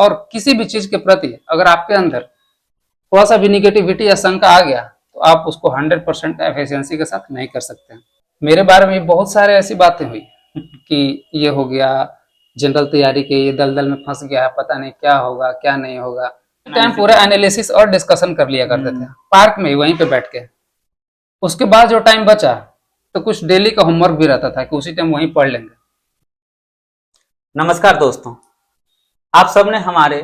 और किसी भी चीज के प्रति अगर आपके अंदर थोड़ा सा भी निगेटिविटी या शंका आ गया तो आप उसको 100% एफिशिएंसी के साथ नहीं कर सकते हैं। मेरे बारे में बहुत सारे ऐसी बातें हुई कि ये हो गया, जनरल तैयारी के ये दलदल में फंस गया, पता नहीं क्या होगा क्या नहीं होगा। टाइम पूरा एनालिसिस और डिस्कशन कर लिया करते थे पार्क में वहीं पे बैठ के। उसके बाद जो टाइम बचा तो कुछ डेली का होमवर्क भी रहता था कि उसी टाइम वहीं पढ़ लेंगे। नमस्कार दोस्तों, आप सबने हमारे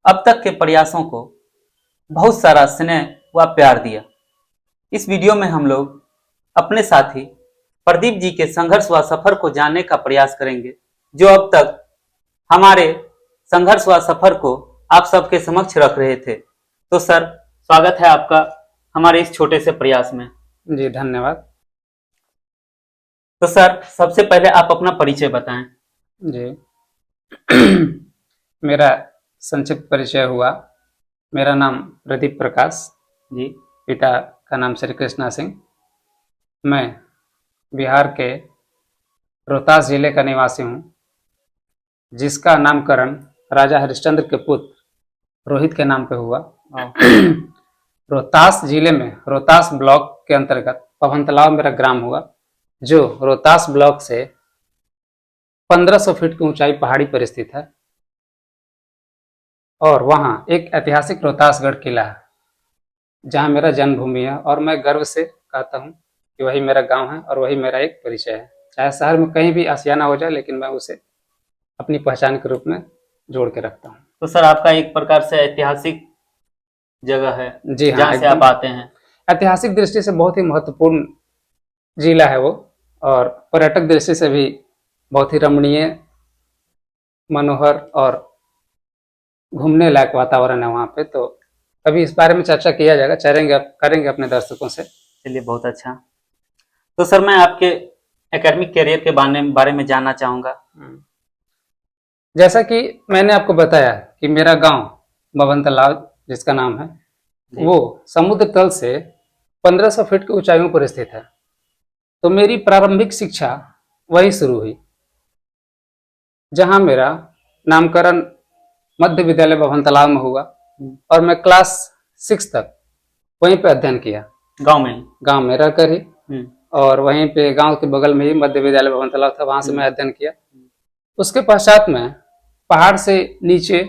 अब तक के प्रयासों को बहुत सारा स्नेह व प्यार दिया। इस वीडियो में हम लोग अपने साथी प्रदीप जी के संघर्ष व सफर को जानने का प्रयास करेंगे, जो अब तक हमारे संघर्ष व सफर को आप सबके समक्ष रख रहे थे। तो सर, स्वागत है आपका हमारे इस छोटे से प्रयास में। जी धन्यवाद। तो सर, सबसे पहले आप अपना परिचय बताएं। जी मेरा संक्षिप्त परिचय हुआ। मेरा नाम प्रदीप प्रकाश जी। पिता का नाम श्री कृष्णा सिंह। मैं बिहार के रोहतास जिले का निवासी हूँ, जिसका नामकरण राजा हरिश्चंद्र के पुत्र रोहित के नाम पे हुआ। रोहतास जिले में रोहतास ब्लॉक के अंतर्गत पवनतलाव मेरा ग्राम हुआ, जो रोहतास ब्लॉक से 1500 फीट की ऊंचाई पहाड़ी पर स्थित है। और वहाँ एक ऐतिहासिक रोहतासगढ़ किला है, जहाँ मेरा जन्मभूमि है। और मैं गर्व से कहता हूँ कि वही मेरा गांव है और वही मेरा एक परिचय है। चाहे शहर में कहीं भी आशियाना हो जाए, लेकिन मैं उसे अपनी पहचान के रूप में जोड़ के रखता हूँ। तो सर, आपका एक प्रकार से ऐतिहासिक जगह है। जी हाँ, जहाँ से आप आते हैं। ऐतिहासिक दृष्टि से बहुत ही महत्वपूर्ण जिला है वो, और पर्यटक दृष्टि से भी बहुत ही रमणीय, मनोहर और घूमने लायक वातावरण है वहाँ पे। तो कभी इस बारे में चर्चा किया जाएगा, करेंगे अपने दर्शकों से। चलिए, बहुत अच्छा। तो सर, मैं आपके एकेडमिक करियर के बारे में जानना चाहूँगा। जैसा कि मैंने आपको बताया कि मेरा गांव बबन तालाब, जिसका नाम है, वो समुद्र तल से 1500 फीट की ऊंचाइयों पर स्थित है। तो मेरी प्रारंभिक शिक्षा वही शुरू हुई, जहां मेरा नामकरण मध्य विद्यालय बबन तालाब में हुआ। और मैं क्लास 6 तक वहीं पे अध्ययन किया, गांव में रहकर ही। और वहीं पे गांव के बगल में ही मध्य विद्यालय बबन तालाब था, वहां से मैं अध्ययन किया। उसके पश्चात में पहाड़ से नीचे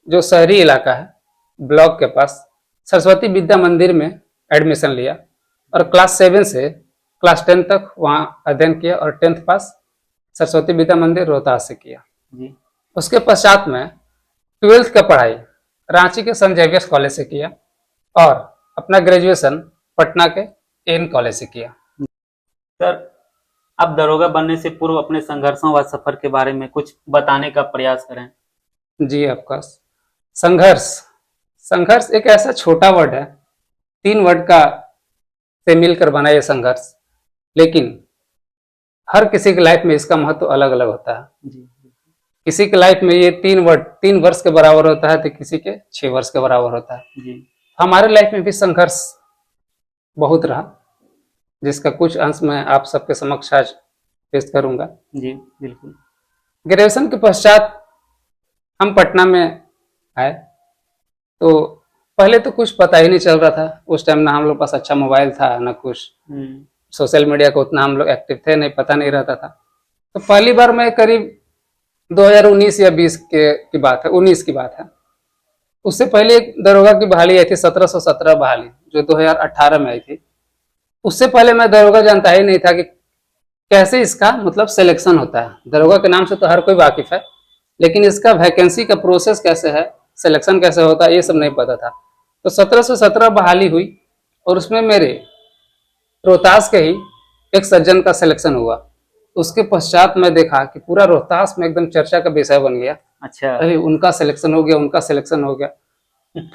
जो शहरी इलाका है, ब्लॉक के पास, सरस्वती विद्या मंदिर में एडमिशन लिया। और क्लास 7 से क्लास 10 तक वहाँ अध्ययन किया और 10th पास सरस्वती विद्या मंदिर रोहतास से किया। उसके पश्चात में 12th का पढ़ाई रांची के सेंट जेवियर्स कॉलेज से किया और अपना ग्रेजुएशन पटना के एन कॉलेज से किया। सर, आप दरोगा बनने से पूर्व अपने संघर्षों व सफर के बारे में कुछ बताने का प्रयास करें। जी ऑफकोर्स। संघर्ष एक ऐसा छोटा वर्ड है, 3 वर्ड का से मिलकर बना ये संघर्ष, लेकिन हर किसी की लाइफ में इसका महत्व अलग अलग होता है। किसी की लाइफ में ये 3 वर्ष के बराबर होता है, तो किसी के 6 वर्ष के बराबर होता है। हमारे लाइफ में भी संघर्ष बहुत रहा, जिसका कुछ अंश मैं आप सबके समक्ष आज पेश करूंगा। जी बिल्कुल। ग्रेजुएशन के पश्चात हम पटना में आए। तो पहले तो कुछ पता ही नहीं चल रहा था। उस टाइम ना हम लोग पास अच्छा मोबाइल था, ना कुछ सोशल मीडिया को उतना हम लोग एक्टिव थे नहीं, पता नहीं रहता था। तो पहली बार मैं करीब 2019 या 20 की बात है, 19 की बात है। उससे पहले एक दरोगा की बहाली आई थी, 1717 बहाली, जो 2018 में आई थी। उससे पहले मैं दरोगा जानता ही नहीं था कि कैसे इसका मतलब सिलेक्शन होता है। दरोगा के नाम से तो हर कोई वाकिफ है, लेकिन इसका वैकेंसी का प्रोसेस कैसे है, सिलेक्शन कैसे होता है, ये सब नहीं पता था। तो 1717 बहाली हुई और उसमें मेरे रोहतास के ही एक सज्जन का सिलेक्शन हुआ। उसके पश्चात मैं देखा कि पूरा रोहतास में एकदम चर्चा का विषय बन गया। अच्छा। अरे उनका सिलेक्शन हो गया, उनका सिलेक्शन हो गया।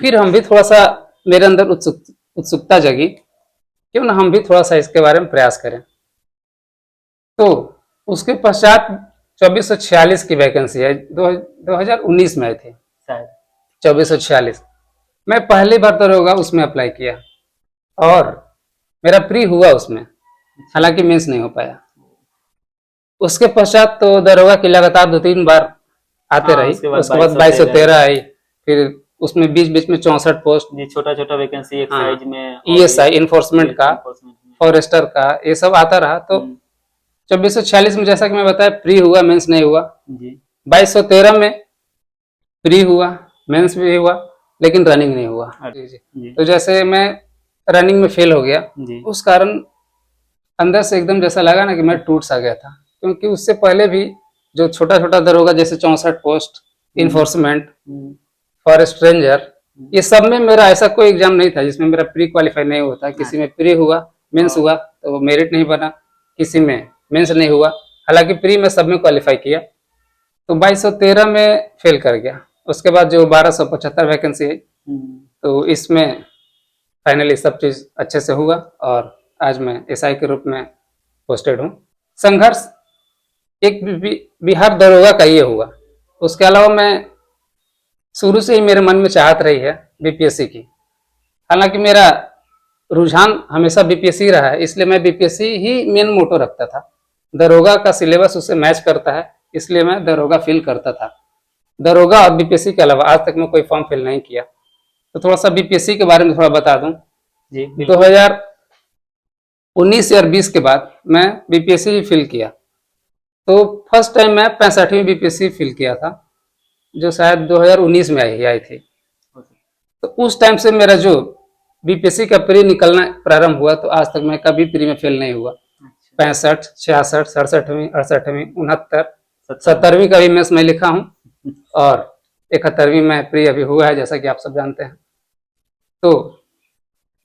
फिर हम भी थोड़ा सा, मेरे अंदर उत्सुकता जगी, क्यों ना हम भी थोड़ा सा इसके बारे में प्रयास करें। तो उसके पश्चात 2446 की वैकेंसी है, 2019 में आई थी शायद, 2446। मैं पहली बार दरोगा उसमें अप्लाई किया और मेरा प्री हुआ उसमें, हालांकि मेंस नहीं हो पाया। उसके पश्चात तो दरोगा की लगातार 2-3 बार आते हाँ, रही। उसके बाद उसके बाद 2213 2213 आई, फिर उसमें बीच बीच में 64 पोस्ट, जी, छोटा छोटा वैकेंसी हाँ, एक्साइज में और ईएसआई इन्फोर्समेंट का, enforcement में। फॉरेस्टर का, ये सब आता रहा। तो हम्म, 2446 में जैसा कि मैं बताया प्री हुआ, मेंस नहीं हुआ। जी 2213 में प्री हुआ, मेंस भी हुआ, लेकिन रनिंग नहीं हुआ। जी जी। जी तो जैसे मैं रनिंग में फेल हो गया, जी उस कारण अंदर से एकदम जैसा लगा ना कि मैं टूट सा गया था, क्योंकि उससे पहले भी जो छोटा छोटा दरोगा जैसे 64 पोस्ट, इन्फोर्समेंट, हम्म, फॉरेस्ट रेंजर, ये सब में मेरा ऐसा कोई एग्जाम नहीं था जिसमें मेरा प्री क्वालिफाई नहीं होता। किसी में प्री हुआ, मेंस हुआ तो मेरिट नहीं बना, किसी में मेंस नहीं हुआ, हालांकि प्री में सब में क्वालिफाई किया। तो 2213 में फेल कर गया। उसके बाद जो 1275 वैकेंसी आई, तो इसमें फाइनली सब चीज अच्छे से हुआ और आज मैं एसआई के रूप में पोस्टेड हूँ। संघर्ष एक बिहार दरोगा का ये हुआ। उसके अलावा मैं शुरू से ही मेरे मन में चाहत रही है बीपीएससी की। हालांकि मेरा रुझान हमेशा बीपीएससी रहा है, इसलिए मैं बीपीएससी ही मेन मोटो रखता था। दरोगा का सिलेबस उससे मैच करता है, इसलिए मैं दरोगा फिल करता था। दरोगा और बीपीएससी के अलावा आज तक मैं कोई फॉर्म फिल नहीं किया। तो थोड़ा सा बीपीएससी के बारे में थोड़ा बता दूं। जी 2019 या 20 के बाद मैं बीपीएससी ही फिल किया। तो फर्स्ट टाइम मैं 65वीं बीपीएससी फिल किया था, जो शायद 2019 में आई थी। तो उस टाइम से मेरा जो बीपीएससी का प्री निकलना प्रारंभ हुआ, तो आज तक मैं कभी प्री में फेल नहीं हुआ। 65, 66, 67वीं, 68वीं, 69, 70वीं का भी मेंस में लिखा हूँ और 71वीं में प्री अभी हुआ है, जैसा कि आप सब जानते हैं। तो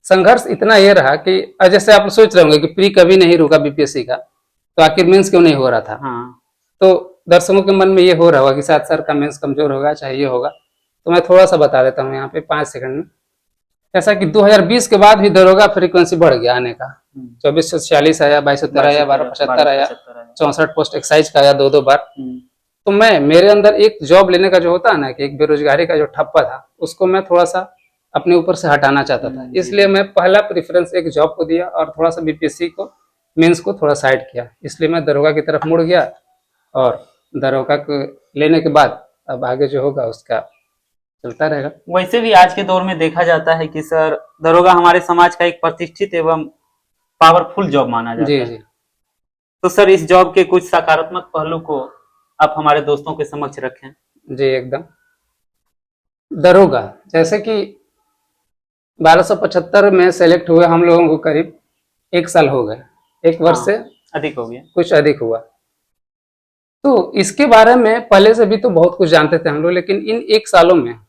संघर्ष इतना ये रहा कि जैसे आप सोच रहे होंगे कि प्री कभी नहीं रुका बीपीएससी का, तो आखिर मेंस क्यों नहीं हो रहा था। हाँ। तो दर्शकों के मन में ये हो रहा होगा कि शायद सर का मेंस कमजोर होगा, चाहे ये होगा। तो मैं थोड़ा सा बता देता हूँ यहाँ पे 5 सेकंड में। जैसा कि 2020 के बाद भी दरोगा फ्रीक्वेंसी बढ़ गया आने का। 2446 आया, 2213 आया, 1275 आया, 64 पोस्ट एक्साइज का आया 2-2 बार। तो मैं मेरे अंदर एक जॉब लेने का जो होता है ना, कि एक बेरोजगारी का जो ठप्पा था, उसको मैं थोड़ा सा अपने ऊपर से हटाना चाहता था। इसलिए मैं पहला प्रेफरेंस एक जॉब को दिया और थोड़ा सा बीपीएससी को, मेंस को थोड़ा साइड किया। इसलिए मैं दरोगा की तरफ मुड़ गया और दरोगा को लेने के बाद अब आगे जो होगा उसका चलता रहेगा। वैसे भी आज के दौर में देखा जाता है कि सर दरोगा हमारे समाज का एक प्रतिष्ठित एवं पावरफुल जॉब माना जाता है। जी। तो सर इस जॉब के कुछ सकारात्मक पहलू को आप हमारे दोस्तों के समक्ष रखें। जी एकदम। दरोगा जैसे कि 1275 में सेलेक्ट हुए हम लोगों को करीब 1 साल हो गए, 1 वर्ष से अधिक हो गया, कुछ अधिक हुआ। तो इसके बारे में पहले से भी तो बहुत कुछ जानते थे हम लोग, लेकिन इन 1 सालों में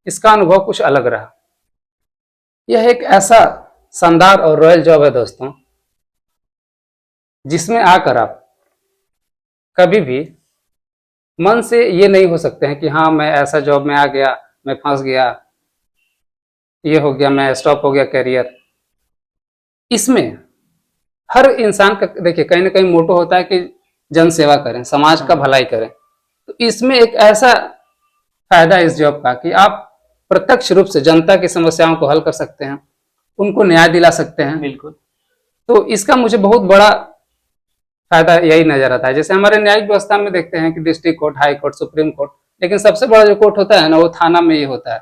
इसका अनुभव कुछ अलग रहा। यह एक ऐसा शानदार और रॉयल जॉब है दोस्तों, जिसमें आकर आप कभी भी मन से ये नहीं हो सकते हैं कि हाँ मैं ऐसा जॉब में आ गया, मैं फंस गया, ये हो गया, मैं स्टॉप हो गया कैरियर। इसमें हर इंसान का देखिए कहीं ना कहीं मोटो होता है कि जन सेवा करें, समाज का भलाई करें। तो इसमें एक ऐसा फायदा है इस जॉब का कि आप प्रत्यक्ष रूप से जनता की समस्याओं को हल कर सकते हैं, उनको न्याय दिला सकते हैं। बिल्कुल। तो इसका मुझे बहुत बड़ा फायदा यही नजर आता है। जैसे हमारे न्यायिक व्यवस्था में देखते हैं कि district court, high court, supreme court, लेकिन सबसे बड़ा जो कोर्ट होता है ना, वो थाना में ये होता है।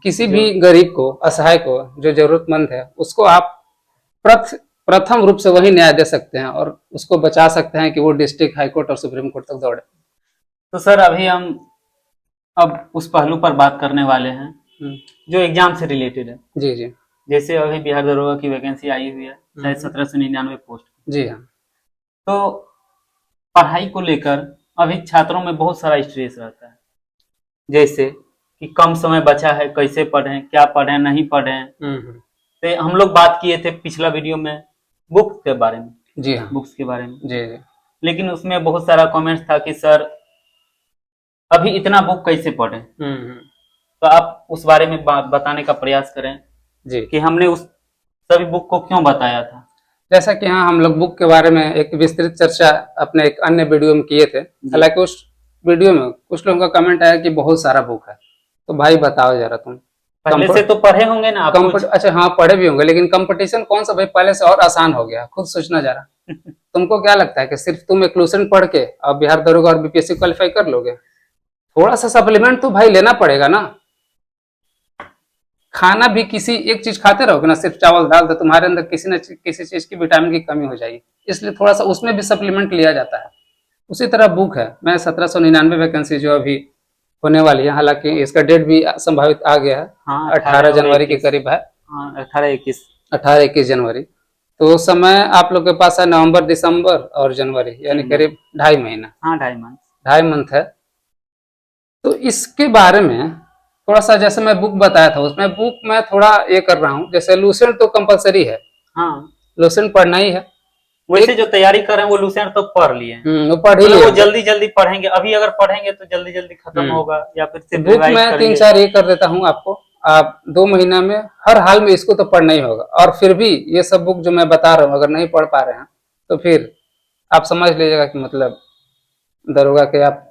किसी भी गरीब को, असहाय को, जो जरूरतमंद है, उसको आप प्रथम रूप से वही न्याय दे सकते हैं और उसको बचा सकते हैं कि वो डिस्ट्रिक्ट, हाई कोर्ट और सुप्रीम कोर्ट तक दौड़े। तो सर अभी हम अब उस पहलू पर बात करने वाले हैं जो एग्जाम से रिलेटेड है। जी जी। जैसे अभी बिहार दरोगा की वैकेंसी आई हुई है, शायद 1799 पोस्ट। जी हाँ। तो पढ़ाई को लेकर अभी छात्रों में बहुत सारा स्ट्रेस रहता है, जैसे कि कम समय बचा है, कैसे पढ़ें, क्या पढ़ें, नहीं पढ़ें। तो हम लोग बात किए थे पिछला वीडियो में बुक के बारे में। जी हाँ। बुक्स के बारे में। जी जी। लेकिन उसमें बहुत सारा कमेंट्स था कि सर अभी इतना बुक कैसे पढ़ें। तो आप उस बारे में बताने का प्रयास करें जी कि हमने उस सभी बुक को क्यों बताया था। जैसा कि हाँ हम लोग बुक के बारे में एक विस्तृत चर्चा अपने एक अन्य वीडियो में किए थे। हालांकि उस वीडियो में कुछ लोगों का कमेंट आया कि बहुत सारा बुक है। तो भाई बताओ जरा, तुम पहले से तो पढ़े होंगे ना आप? अच्छा हाँ पढ़े भी होंगे, लेकिन कंपटीशन कौन सा भाई पहले से और आसान हो गया, खुद सोचना जरा। तुमको क्या लगता है कि सिर्फ तुम एक क्वेश्चन पढ़ के अब बिहार दरोगा और बीपीएससी क्वालिफाई कर लोगे? थोड़ा सा सप्लीमेंट तो भाई लेना पड़ेगा ना। खाना भी किसी एक चीज खाते रहोगे ना, सिर्फ चावल दाल, तो तुम्हारे अंदर किसी न किसी चीज की विटामिन की कमी हो जाएगी। इसलिए थोड़ा सा उसमें भी सप्लीमेंट लिया जाता है। उसी तरह बुक है, मैं 1799 वैकेंसी जो अभी होने वाली है, हालांकि इसका डेट भी संभावित आ गया है, हाँ, 18 18 और जनवरी के 21। करीब है, हाँ, 18-21। 18-21 जनवरी। तो उस समय आप लोग के पास है नवंबर, दिसंबर और जनवरी, यानी 3 करीब 2.5 महीना, हाँ, 2.5 मंथ। 2.5 मंथ है। तो इसके बारे में थोड़ा सा, जैसे मैं बुक बताया था, उसमें बुक में थोड़ा ये कर रहा हूँ। जैसे लूसेंट तो कंपलसरी है, हाँ, लूसेंट पढ़ना ही है। वैसे एक जो तैयारी कर रहे हैं वो लूसेंट तो पढ़ लिए हैं। वो पढ़ ही मतलब लिया वो था। जल्दी जल्दी पढ़ेंगे, अभी अगर पढ़ेंगे तो जल्दी जल्दी खत्म हम्म होगा, या फिर तो सिर्फ बुक रिवाइज में तीन करेंगे। चार ये कर देता हूँ आपको। आप 2 महीना में हर हाल में इसको तो पढ़ना ही होगा। और फिर भी ये सब बुक जो मैं बता रहा हूँ अगर नहीं पढ़ पा रहे हैं तो फिर आप समझ लीजिएगा कि मतलब दरोगा के आप,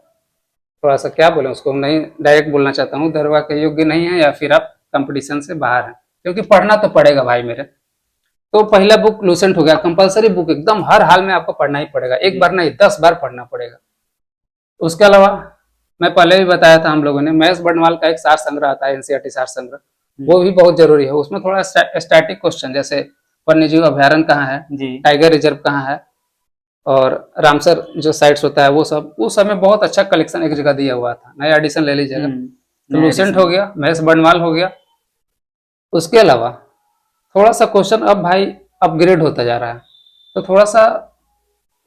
थोड़ा सा क्या बोले उसको, नहीं डायरेक्ट बोलना चाहता हूँ, दरोगा के योग्य नहीं है, या फिर आप कंपटीशन से बाहर हैं। क्योंकि पढ़ना तो पड़ेगा भाई मेरे। तो पहला बुक लूसेंट हो गया, कंपलसरी बुक, एकदम हर हाल में आपको पढ़ना ही पड़ेगा, एक बार नहीं 10 बार पढ़ना पड़ेगा। उसके अलावा मैं पहले भी बताया था हम लोगों ने, महेश बर्णवाल का एक सार संग्रह आता है, एनसीईआरटी सार संग्रह, वो भी बहुत जरूरी है। उसमें थोड़ा स्टैटिक क्वेश्चन, जैसे वन्यजीव अभ्यारण्य कहाँ है, जी। टाइगर रिजर्व कहाँ है, और रामसर जो साइट्स होता है वो सब, उस समय बहुत अच्छा कलेक्शन एक जगह दिया हुआ था, नया एडिशन ले लीजिएगा। तो नया लूसेंट एडिशन। हो गया, महेश बर्णवाल हो गया। उसके अलावा थोड़ा सा क्वेश्चन अब भाई अपग्रेड होता जा रहा है, तो थोड़ा सा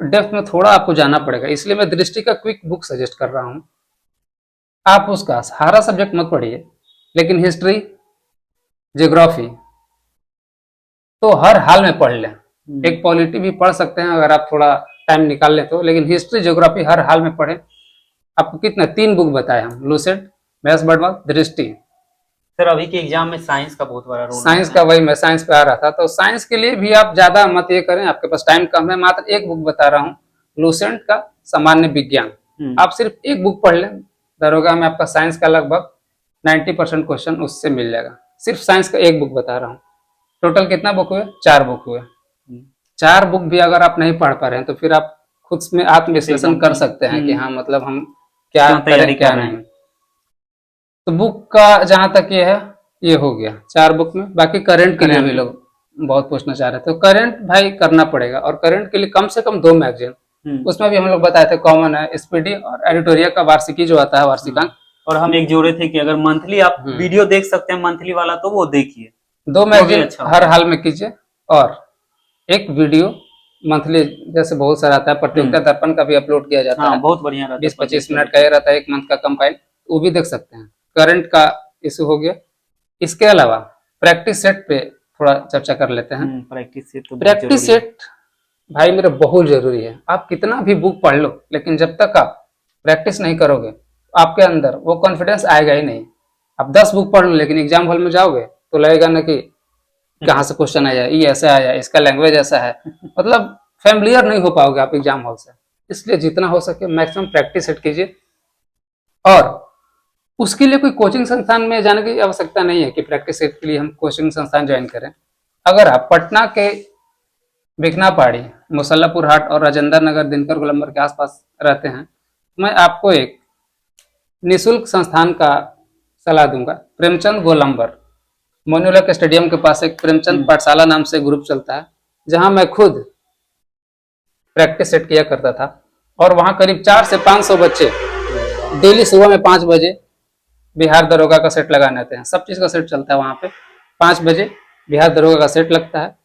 डेप्थ में थोड़ा आपको जाना पड़ेगा। इसलिए मैं दृष्टि का क्विक बुक सजेस्ट कर रहा हूँ। आप उसका सारा सब्जेक्ट मत पढ़िए, लेकिन हिस्ट्री, ज्योग्राफी तो हर हाल में पढ़ लें। एक पॉलिटी भी पढ़ सकते हैं अगर आप थोड़ा टाइम निकाल लें तो, लेकिन हिस्ट्री ज्योग्राफी हर हाल में पढ़ें। आपको कितना 3 बुक बताए हम, लूसेंट, मैथ्स बर्डवाल, दृष्टि। सर अभी के एग्जाम में साइंस का बहुत बड़ा रोल साइंस रहता का, है। वही मैं साइंस पे आ रहा था। तो साइंस के लिए भी आप ज्यादा मत ये करें, आपके पास टाइम कम है, मात्र एक बुक बता रहा हूँ, लूसेंट का सामान्य विज्ञान। आप सिर्फ एक बुक पढ़ लें, दरोगा में आपका साइंस का लगभग 90% क्वेश्चन उससे मिल जाएगा। सिर्फ साइंस का एक बुक बता रहा हूँ। टोटल कितना बुक हुए? 4 बुक हुए। 4 बुक भी अगर आप नहीं पढ़ पा रहे हैं तो फिर आप खुद में आत्मविश्लेषण कर सकते हैं कि हाँ मतलब हम क्या क्यों तैयारी करें क्या कर रहे हैं। नहीं। तो बुक का जहां तक ये है, ये हो गया 4 बुक में। बाकी करंट के लिए भी लोग बहुत पूछना चाह रहे थे, तो करंट भाई करना पड़ेगा। और करंट के लिए कम से कम 2 मैगजीन, उसमें भी हम लोग बताए थे, कॉमन है, स्पीडी और एडिटोरिया का वार्षिकी जो आता है, वार्षिकांक। और हम एक जोड़े थे कि अगर मंथली आप वीडियो देख सकते हैं मंथली वाला तो वो देखिए, 2 मैगजीन अच्छा हर हाल में कीजिए, और एक वीडियो मंथली, जैसे बहुत सारा आता है, प्रतियोगिता दर्पण का भी अपलोड किया जाता है, बहुत बढ़िया रहता है। 20-25 मिनट का ये रहता है, 1 मंथ का कंपाइल, वो भी देख सकते हैं। करंट का इशू हो गया। इसके अलावा प्रैक्टिस सेट पे थोड़ा चर्चा कर लेते हैं। प्रैक्टिस सेट तो प्रैक्टिस सेट भाई मेरे बहुत जरूरी है। आप कितना भी बुक पढ़ लो, लेकिन जब तक आप प्रैक्टिस नहीं करोगे तो आपके अंदर वो कॉन्फिडेंस आएगा ही नहीं। आप 10 बुक पढ़ लो, लेकिन एग्जाम हॉल में जाओगे तो लगेगा ना कि कहाँ से क्वेश्चन आया, ये ऐसा आया, इसका लैंग्वेज ऐसा है, मतलब फैमिलियर नहीं हो पाओगे आप एग्जाम हॉल से। इसलिए जितना हो सके मैक्सिमम प्रैक्टिस सेट कीजिए। और उसके लिए कोई कोचिंग संस्थान में जाने की आवश्यकता नहीं है कि प्रैक्टिस सेट के लिए हम कोचिंग संस्थान ज्वाइन करें। अगर आप पटना के भिखना पहाड़ी, मुसल्लापुर हाट और राजेंद्र नगर, दिनकर गोलंबर के आसपास रहते हैं, मैं आपको एक निःशुल्क संस्थान का सलाह दूंगा। प्रेमचंद गोलंबर मोन्यूलक स्टेडियम के पास एक प्रेमचंद पाठशाला नाम से ग्रुप चलता है, जहां मैं खुद प्रैक्टिस सेट किया करता था। और वहां करीब 400 से 500 बच्चे डेली सुबह में 5 बजे बिहार दरोगा का सेट लगाने आते हैं। सब चीज का सेट चलता है वहां पे। 5 बजे बिहार दरोगा का सेट लगता है।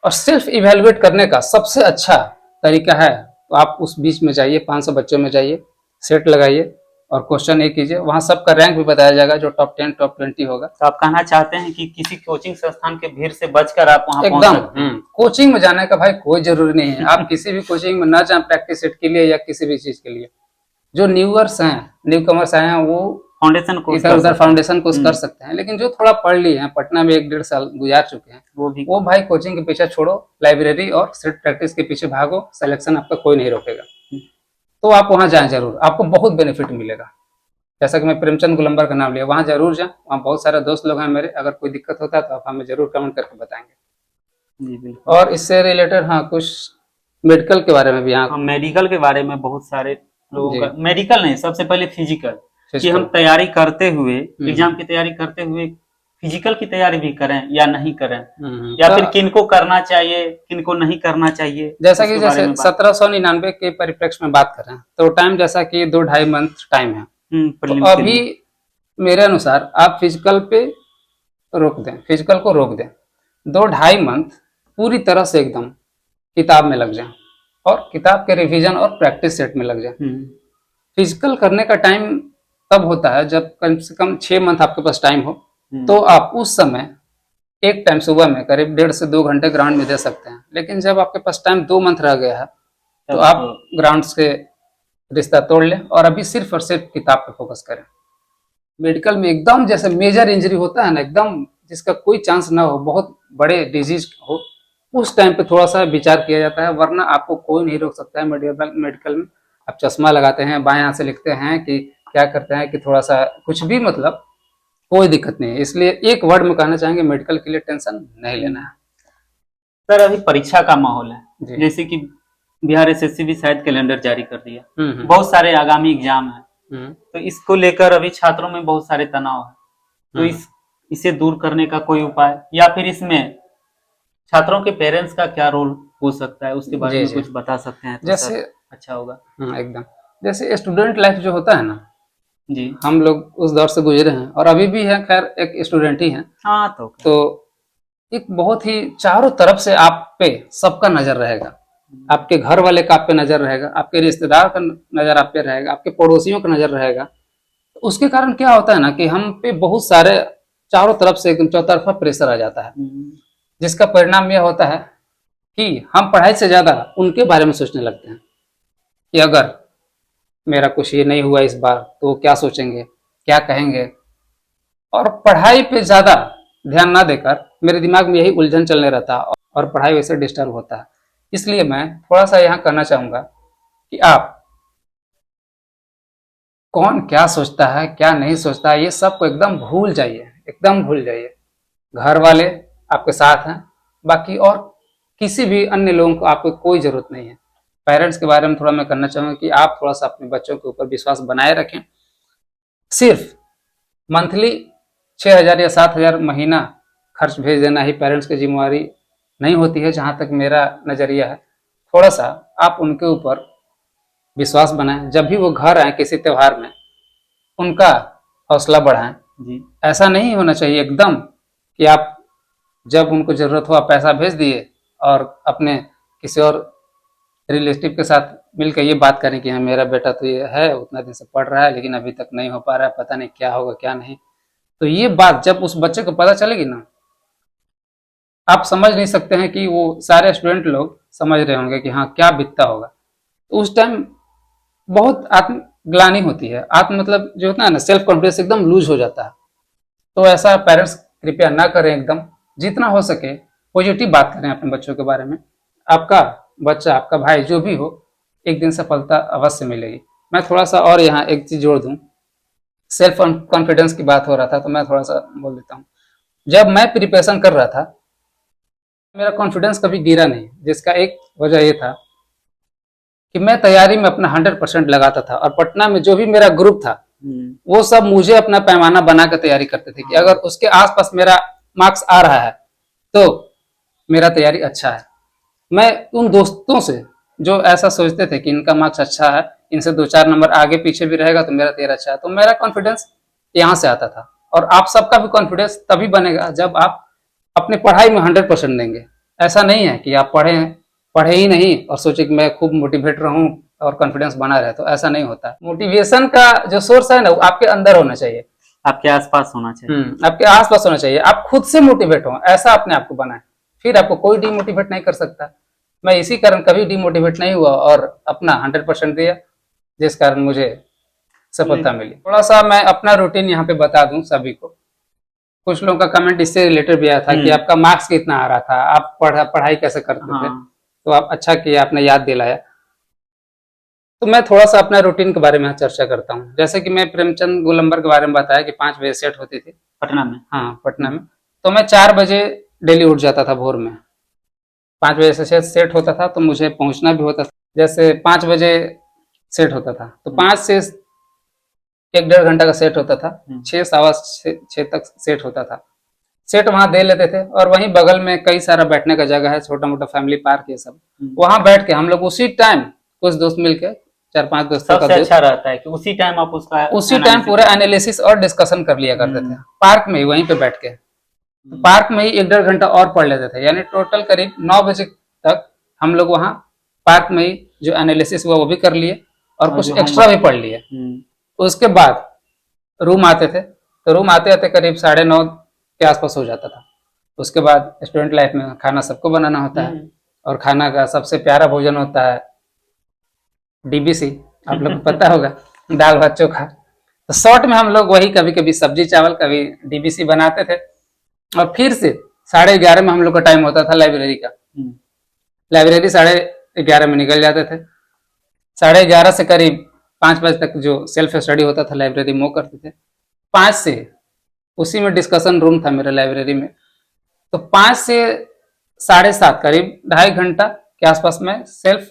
और सेल्फ इवेलुएट करने का सबसे अच्छा तरीका है, तो आप उस बीच में जाइए, 500 बच्चों में जाइए, सेट लगाइए और क्वेश्चन एक कीजिए। वहां सबका रैंक भी बताया जाएगा, जो टॉप 10 टॉप 20 होगा। तो आप कहना चाहते हैं कि किसी कोचिंग संस्थान के भीड़ से बचकर आप वहां पहुंच एकदम सकते हैं। कोचिंग में जाने का भाई कोई जरूरी नहीं है। आप किसी भी कोचिंग में ना जाए प्रैक्टिस सेट के लिए या किसी भी चीज के लिए। जो न्यूअर्स हैं, न्यू कमर्स आए हैं, वो फाउंडेशन कोर्स इधर उधर फाउंडेशन कोर्स कर सकते हैं। लेकिन जो थोड़ा पढ़ लिए हैं, पटना में 1-1.5 साल गुजार चुके हैं, वो भाई कोचिंग के पीछे छोड़ो, लाइब्रेरी और सेट प्रैक्टिस के पीछे भागो। सिलेक्शन आपका कोई नहीं रोकेगा। तो आप वहां जाएं जरूर, आपको बहुत बेनिफिट मिलेगा। जैसा कि मैं प्रेमचंद गोलंबर का नाम लिया, वहां जरूर जाएं। वहाँ बहुत सारे दोस्त लोग हैं मेरे। अगर कोई दिक्कत होता है तो आप हमें जरूर कमेंट करके बताएंगे। और इससे रिलेटेड हाँ कुछ मेडिकल के बारे में भी, यहाँ मेडिकल के बारे में बहुत सारे लोगों का, मेडिकल नहीं, सबसे पहले फिजिकल कि हम तैयारी करते हुए, एग्जाम की तैयारी करते हुए फिजिकल की तैयारी भी करें या नहीं करें, या तो फिर किनको करना चाहिए किनको नहीं करना चाहिए, जैसा कि उसके बारे जैसे में बात। 1799 के परिप्रेक्ष्य में बात करें तो टाइम जैसा कि 2-2.5 मंथ टाइम है। तो प्रीलिम्स के अभी लिए। मेरे अनुसार आप फिजिकल पे रोक दें, फिजिकल को रोक दें, 2-2.5 मंथ पूरी तरह से एकदम किताब में लग जाए और किताब के रिवीजन और प्रैक्टिस सेट में लग जाए। फिजिकल करने का टाइम तब होता है जब कम से कम 6 मंथ आपके पास टाइम हो, तो आप उस समय एक टाइम सुबह में करीब 1.5 से 2 घंटे ग्राउंड में दे सकते हैं। लेकिन जब आपके पास टाइम 2 मंथ रह गया है तो आप ग्राउंड से रिश्ता तोड़ लें और अभी सिर्फ और सिर्फ किताब पे फोकस करें। मेडिकल में एकदम जैसे मेजर इंजरी होता है ना, एकदम जिसका कोई चांस ना हो, बहुत बड़े डिजीज हो, उस टाइम पे थोड़ा सा विचार किया जाता है, वरना आपको कोई नहीं रोक सकता है मेडिकल में। आप चश्मा लगाते हैं, बाएं हाथ से लिखते हैं कि क्या करते हैं कि थोड़ा सा कुछ भी, मतलब कोई दिक्कत नहीं है। इसलिए एक वर्ड में कहना चाहेंगे, मेडिकल के लिए टेंशन नहीं लेना है। सर अभी परीक्षा का माहौल है, जी। जैसे कि बिहार एसएससी भी शायद कैलेंडर जारी कर दिया, बहुत सारे आगामी एग्जाम है, तो इसको लेकर अभी छात्रों में बहुत सारे तनाव है, तो इसे दूर करने का कोई उपाय, या फिर इसमें छात्रों के पेरेंट्स का क्या रोल हो सकता है, उसके बारे में कुछ बता सकते हैं तो जैसे सर अच्छा होगा। एकदम जैसे स्टूडेंट लाइफ जो होता है ना जी, हम लोग उस दौर से गुजरे हैं और अभी भी है, खैर एक स्टूडेंट ही है। हाँ तो एक बहुत ही चारों तरफ से आप पे सबका नजर रहेगा, आपके घर वाले का आप पे नजर रहेगा, आपके रिश्तेदार का नजर आप पे रहेगा, आपके पड़ोसियों का नजर रहेगा। तो उसके कारण क्या होता है ना कि हम पे बहुत सारे चारों तरफ से एकदम चौतरफा प्रेशर आ जाता है, जिसका परिणाम यह होता है कि हम पढ़ाई से ज्यादा उनके बारे में सोचने लगते हैं कि अगर मेरा कुछ ये नहीं हुआ इस बार तो वो क्या सोचेंगे, क्या कहेंगे। और पढ़ाई पे ज्यादा ध्यान ना देकर मेरे दिमाग में यही उलझन चलने रहता है और पढ़ाई वैसे डिस्टर्ब होता है। इसलिए मैं थोड़ा सा यहाँ कहना चाहूंगा कि आप कौन क्या सोचता है क्या नहीं सोचता है ये सबको एकदम भूल जाइए, एकदम भूल जाइए। घर वाले आपके साथ हैं, बाकी और किसी भी अन्य लोगों को आपको कोई जरूरत नहीं है। पेरेंट्स के बारे में थोड़ा मैं कहना चाहूंगा कि आप थोड़ा सा अपने बच्चों के ऊपर विश्वास बनाए रखें। सिर्फ मंथली 6,000 या 7,000 महीना खर्च भेज देना ही पेरेंट्स की जिम्मेवारी नहीं होती है, जहां तक मेरा नजरिया है। थोड़ा सा आप उनके ऊपर विश्वास बनाएं, जब भी वो घर आए किसी त्योहार में उनका हौसला बढ़ाएं। जी, ऐसा नहीं होना चाहिए एकदम कि आप जब उनको जरूरत हो आप पैसा भेज दिए और अपने किसी और रिलेटिव के साथ मिलकर ये बात करें कि हाँ मेरा बेटा तो ये है, उतना दिन से पढ़ रहा है लेकिन अभी तक नहीं हो पा रहा है, पता नहीं क्या होगा क्या नहीं। तो ये बात जब उस बच्चे को पता चलेगी ना, आप समझ नहीं सकते हैं कि वो सारे स्टूडेंट लोग समझ रहे होंगे कि हाँ क्या बीतता होगा। तो उस टाइम बहुत आत्मग्लानि होती है, आत्म मतलब जो होता है ना, सेल्फ कॉन्फिडेंस एकदम लूज हो जाता है। तो ऐसा पेरेंट्स कृपया ना करें, एकदम जितना हो सके पॉजिटिव बात करें अपने बच्चों के बारे में। आपका बच्चा आपका भाई जो भी हो, एक दिन सफलता अवश्य मिलेगी। मैं थोड़ा सा और यहाँ एक चीज जोड़ दूं, सेल्फ कॉन्फिडेंस की बात हो रहा था तो मैं थोड़ा सा बोल देता हूँ। जब मैं प्रिपरेशन कर रहा था मेरा कॉन्फिडेंस कभी गिरा नहीं, जिसका एक वजह ये था कि मैं तैयारी में अपना 100% लगाता था और पटना में जो भी मेरा ग्रुप था वो सब मुझे अपना पैमाना बना कर तैयारी करते थे कि अगर उसके आसपास मेरा मार्क्स आ रहा है तो मेरा तैयारी अच्छा है। मैं उन दोस्तों से जो ऐसा सोचते थे कि इनका मार्क्स अच्छा है, इनसे 2-4 नंबर आगे पीछे भी रहेगा तो मेरा तैयारी अच्छा है, तो मेरा कॉन्फिडेंस यहाँ से आता था। और आप सबका भी कॉन्फिडेंस तभी बनेगा जब आप अपने पढ़ाई में 100% देंगे। ऐसा नहीं है कि आप पढ़े ही नहीं और सोचे कि मैं खूब मोटिवेट रहूं और कॉन्फिडेंस बना रहे, तो ऐसा नहीं होता। मोटिवेशन का जो सोर्स है ना वो आपके अंदर होना चाहिए, आपके आसपास होना चाहिए। आपके आसपास होना चाहिए। आप खुद से मोटिवेट हो, ऐसा अपने आप को बनाए, फिर आपको कोई डिमोटिवेट नहीं कर सकता। मैं इसी कारण कभी डिमोटिवेट नहीं हुआ और अपना 100% दिया, जिस कारण मुझे सफलता मिली। थोड़ा सा मैं अपना रूटीन यहाँ पे बता दूं सभी को। कुछ लोगों का कमेंट इससे रिलेटेड भी आया था कि आपका मार्क्स कितना आ रहा था, आप पढ़ाई कैसे करते थे, तो आप अच्छा किया आपने याद दिलाया। तो मैं थोड़ा सा अपना रूटीन के बारे में चर्चा करता हूँ। जैसे कि मैं प्रेमचंद गोलंबर के बारे में बताया कि 5 बजे सेट होती थी पटना में। हाँ पटना में। तो मैं 4 बजे डेली उठ जाता था भोर में, 5 बजे से सेट होता था तो मुझे पहुंचना भी होता था। जैसे 5 बजे सेट होता था तो 5 से एक 1.5 घंटा का सेट होता था, 6 सवा 6 तक सेट होता था। सेट वहां दे लेते थे और वहीं बगल में कई सारा बैठने का जगह है, छोटा मोटा फैमिली पार्क ये सब, वहां बैठ के हम लोग उसी टाइम कुछ दोस्त मिलके 4-5 दोस्तों का सबसे अच्छा रहता है कि उसी टाइम आप उसका उसी टाइम पूरा एनालिसिस और डिस्कशन कर लिया करते थे पार्क में ही, वहीं पे बैठ के। तो पार्क में ही 1-1.5 घंटा और पढ़ लेते थे, यानी टोटल करीब 9 बजे तक हम लोग वहाँ पार्क में ही जो एनालिसिस हुआ वो भी कर लिए और कुछ एक्स्ट्रा भी पढ़ लिए। उसके बाद रूम आते थे, तो रूम आते आते करीब 9:30 के आसपास हो जाता था। उसके बाद स्टूडेंट लाइफ में खाना सबको बनाना होता है और खाना का सबसे प्यारा भोजन होता है डीबीसी, आप लोग को पता होगा, दाल भात चोखा। तो शॉर्ट में हम लोग वही कभी कभी सब्जी चावल, कभी डीबीसी बनाते थे और फिर से 11:30 में हम लोग का टाइम होता था लाइब्रेरी का। लाइब्रेरी 11:30 में निकल जाते थे। 11:30 से करीब 5 बजे तक जो सेल्फ स्टडी होता था लाइब्रेरी में वो करते थे। 5 से उसी में डिस्कशन रूम था मेरे लाइब्रेरी में, तो 5 से 7:30 करीब 2.5 घंटा के आसपास में सेल्फ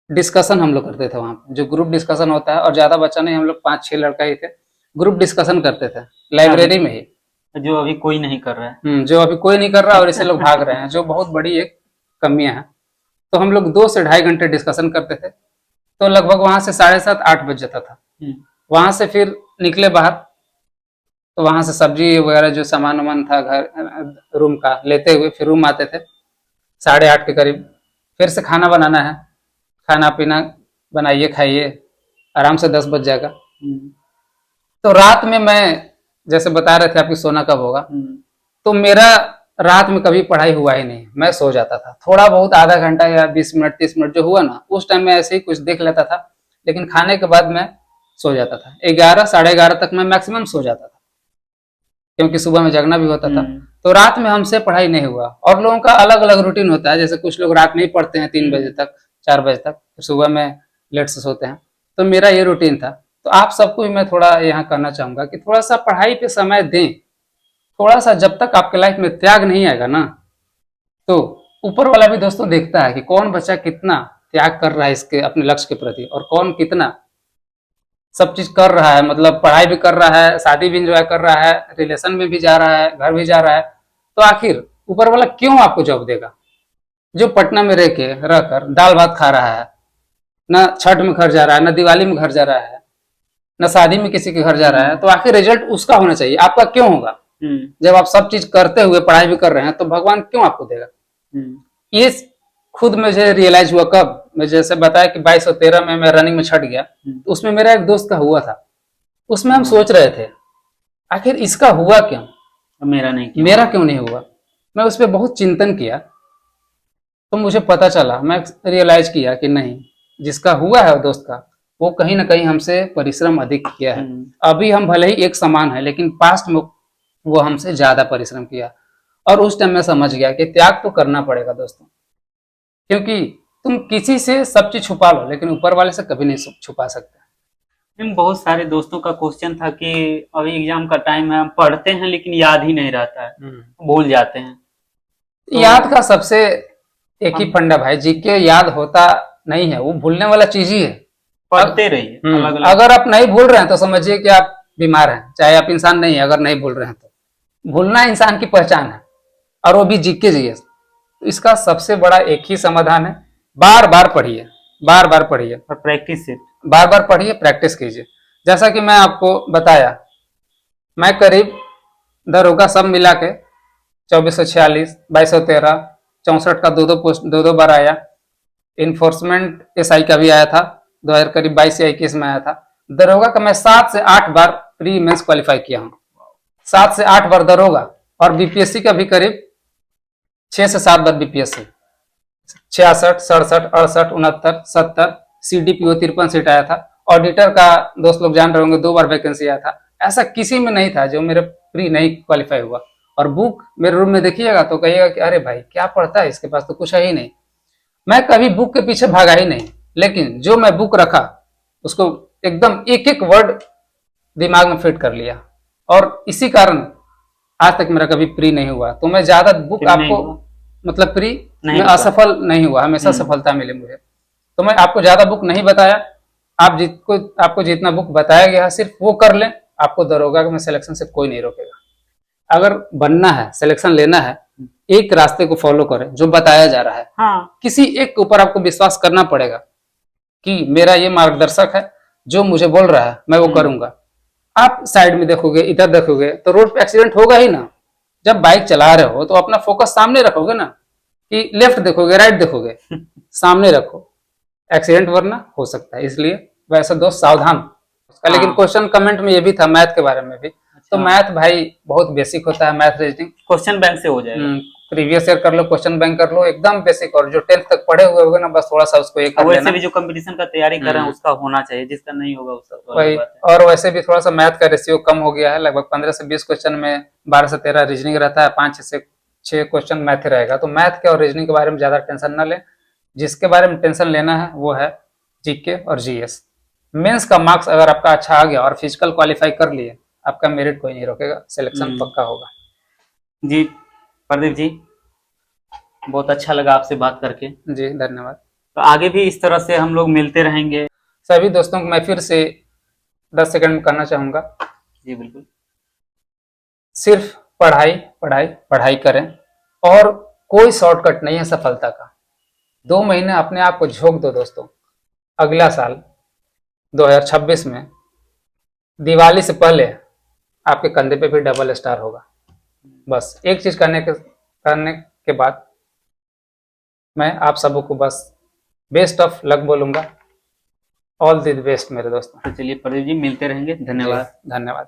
डिस्कशन हम लोग करते थे वहां पे, जो ग्रुप डिस्कशन होता है। और ज्यादा बच्चा नहीं, हम लोग 5-6 लड़का ही थे, ग्रुप डिस्कशन करते थे लाइब्रेरी में ही, जो अभी कोई नहीं कर रहा है। जो अभी कोई नहीं कर रहा और इसे लोग भाग रहे हैं, जो बहुत बड़ी एक कमियां है। तो हम लोग 2 से 2.5 घंटे डिस्कशन करते थे, तो लगभग वहां से 7:30-8 बज जाता था। वहां से फिर निकले बाहर, तो वहां से सब्जी वगैरह जो सामान वामान था घर रूम का लेते हुए फिर रूम आते थे 8:30 के करीब। फिर से खाना बनाना है, खाना पीना बनाइए खाइए, आराम से 10 बज जाएगा। तो रात में मैं जैसे बता रहे थे आपकी सोना कब होगा, तो मेरा रात में कभी पढ़ाई हुआ ही नहीं, मैं सो जाता था। थोड़ा बहुत आधा घंटा या 20 मिनट 30 मिनट जो हुआ ना, उस टाइम में ऐसे ही कुछ देख लेता था, लेकिन खाने के बाद मैं सो जाता था। 11 11:30 तक मैं मैक्सिमम सो जाता था, क्योंकि सुबह में जगना भी होता था। तो रात में हमसे पढ़ाई नहीं हुआ। और लोगों का अलग अलग रूटीन होता है, जैसे कुछ लोग रात में ही पढ़ते हैं 3 बजे तक 4 बजे तक, सुबह में लेट से सोते हैं। तो मेरा ये रूटीन था। तो आप सबको भी मैं थोड़ा यहाँ कहना चाहूंगा कि थोड़ा सा पढ़ाई पे समय दें, थोड़ा सा। जब तक आपके लाइफ में त्याग नहीं आएगा ना, तो ऊपर वाला भी दोस्तों देखता है कि कौन बच्चा कितना त्याग कर रहा है इसके अपने लक्ष्य के प्रति, और कौन कितना सब चीज कर रहा है, मतलब पढ़ाई भी कर रहा है, शादी भी इंजॉय कर रहा है, रिलेशन में भी जा रहा है, घर भी जा रहा है। तो आखिर ऊपर वाला क्यों आपको जॉब देगा? जो पटना में रहकर दाल भात खा रहा है, न छठ में घर जा रहा है, न दिवाली में घर जा रहा है, न शादी में किसी के घर जा रहा है, तो आखिर रिजल्ट उसका होना चाहिए, आपका क्यों होगा? जब आप सब चीज करते हुए पढ़ाई भी कर रहे हैं, तो भगवान क्यों आपको देगा? ये खुद मुझे रियलाइज हुआ कब, मैं जैसे बताया कि 2213 में मैं रनिंग में छट गया, तो उसमें मेरा एक दोस्त का हुआ था। उसमें हम सोच रहे थे आखिर इसका हुआ क्यों, मेरा क्यों नहीं हुआ। मैं उस पर बहुत चिंतन किया, तो मुझे पता चला, मैं रियलाइज किया कि नहीं, जिसका हुआ है दोस्त का, वो कहीं ना कहीं हमसे परिश्रम अधिक किया है। अभी हम भले ही एक समान है, लेकिन पास्ट में वो हमसे ज्यादा परिश्रम किया। और उस टाइम मैं समझ गया कि त्याग तो करना पड़ेगा दोस्तों, क्योंकि तुम किसी से सब चीज छुपा लो, लेकिन ऊपर वाले से कभी नहीं छुपा सकते। बहुत सारे दोस्तों का क्वेश्चन था कि अभी एग्जाम का टाइम है, हम पढ़ते हैं लेकिन याद ही नहीं रहता है, भूल जाते हैं। तो याद का सबसे एक ही फंडा भाई, जीके याद होता नहीं है, वो भूलने वाला चीज ही है। पढ़ते रहिए अलग अलग। अगर आप नहीं भूल रहे हैं तो समझिए कि आप बीमार हैं, चाहे आप इंसान नहीं है। अगर नहीं भूल रहे हैं तो भूलना इंसान की पहचान है, और वो भी जीके जी। तो इसका सबसे बड़ा एक ही समाधान है, बार बार पढ़िए, बार बार पढ़िए और प्रैक्टिस से, बार बार पढ़िए, प्रैक्टिस कीजिए। जैसा कि मैं आपको बताया, मैं करीब दरोगा सब मिला के 2446, 2213, 64 का 2-2 पोस्ट 2-2 बार आया। इन्फोर्समेंट एसआई का भी आया था 2022 या 21 में आया था। दरोगा का मैं 7 से 8 बार प्री मेंस क्वालिफाई किया हूँ, 7 से 8 बार दरोगा। और बीपीएससी का भी करीब 6 से 7 बार बीपीएससी, 66, 67, 68, 69, 70, सीडीपीओ 53 सीट आया था। ऑडिटर का दोस्त लोग जान रहे होंगे 2 बार वैकेंसी आया था। ऐसा किसी में नहीं था जो मेरे प्री नहीं क्वालिफाई हुआ। और बुक मेरे रूम में देखिएगा तो कहिएगा कि अरे भाई क्या पढ़ता है, इसके पास तो कुछ है ही नहीं। मैं कभी बुक के पीछे भागा ही नहीं, लेकिन जो मैं बुक रखा उसको एकदम एक एक वर्ड दिमाग में फिट कर लिया, और इसी कारण आज तक मेरा कभी प्री नहीं हुआ। तो मैं ज्यादा बुक आपको मतलब प्री में असफल नहीं हुआ, हमेशा सफलता मिली मुझे। तो मैं आपको ज्यादा बुक नहीं बताया, आपको जितना बुक बताया गया है सिर्फ वो कर लें, आपको दरोगा में सिलेक्शन से कोई नहीं रोकेगा। अगर बनना है, सिलेक्शन लेना है, एक रास्ते को फॉलो करें जो बताया जा रहा है। हाँ, किसी एक के ऊपर आपको विश्वास करना पड़ेगा कि मेरा ये मार्गदर्शक है, जो मुझे बोल रहा है मैं वो करूंगा। आप साइड में देखोगे, इधर देखोगे तो रोड पे एक्सीडेंट होगा ही ना। जब बाइक चला रहे हो तो अपना फोकस सामने रखोगे ना, कि लेफ्ट देखोगे राइट देखोगे, सामने रखो, एक्सीडेंट वरना हो सकता है। इसलिए वैसे दोस्त सावधान उसका। लेकिन हाँ। क्वेश्चन कमेंट में ये भी था मैथ के बारे में भी, तो अच्छा। मैथ भाई बहुत बेसिक होता है, मैथ रीजनिंग क्वेश्चन बैंक से हो जाएगा। प्रीवियस ईयर कर लो, क्वेश्चन बैंक कर लो, एकदम बेसिक। और जो 10th तक पढ़े हुए होगे ना, बस थोड़ा सा उसको ये और कर वैसे लेना। भी जो कंपटीशन का तैयारी कर रहे हैं उसका होना चाहिए, जिसका नहीं होगा उसका तो अलग वही, बात है। और वैसे भी थोड़ा सा मैथ का रेशियो कम हो गया है, लगभग 15 से 20 क्वेश्चन में 12 से 13 रीजनिंग रहता है, 5 से 6 क्वेश्चन मैथ रहेगा। तो मैथ के और रीजनिंग के बारे में ज्यादा टेंशन ना लें। जिसके बारे में टेंशन लेना है वो है जीके और जीएस। मेंस का मार्क्स अगर आपका अच्छा आ गया और फिजिकल क्वालिफाई कर लिए, आपका मेरिट कोई नहीं रोकेगा, सिलेक्शन पक्का होगा। जी प्रदीप जी, बहुत अच्छा लगा आपसे बात करके। जी धन्यवाद। तो आगे भी इस तरह से हम लोग मिलते रहेंगे। सभी दोस्तों को मैं फिर से 10 सेकंड में कहना चाहूंगा, जी बिल्कुल। सिर्फ पढ़ाई पढ़ाई पढ़ाई करें, और कोई शॉर्टकट नहीं है सफलता का। 2 महीने अपने आप को झोंक दो दोस्तों, अगला साल 2026 में दिवाली से पहले आपके कंधे पे भी डबल स्टार होगा। बस एक चीज करने के बाद मैं आप सबको बस बेस्ट ऑफ लक बोलूंगा। ऑल द बेस्ट मेरे दोस्तों। तो चलिए प्रदीप जी, मिलते रहेंगे। धन्यवाद। धन्यवाद।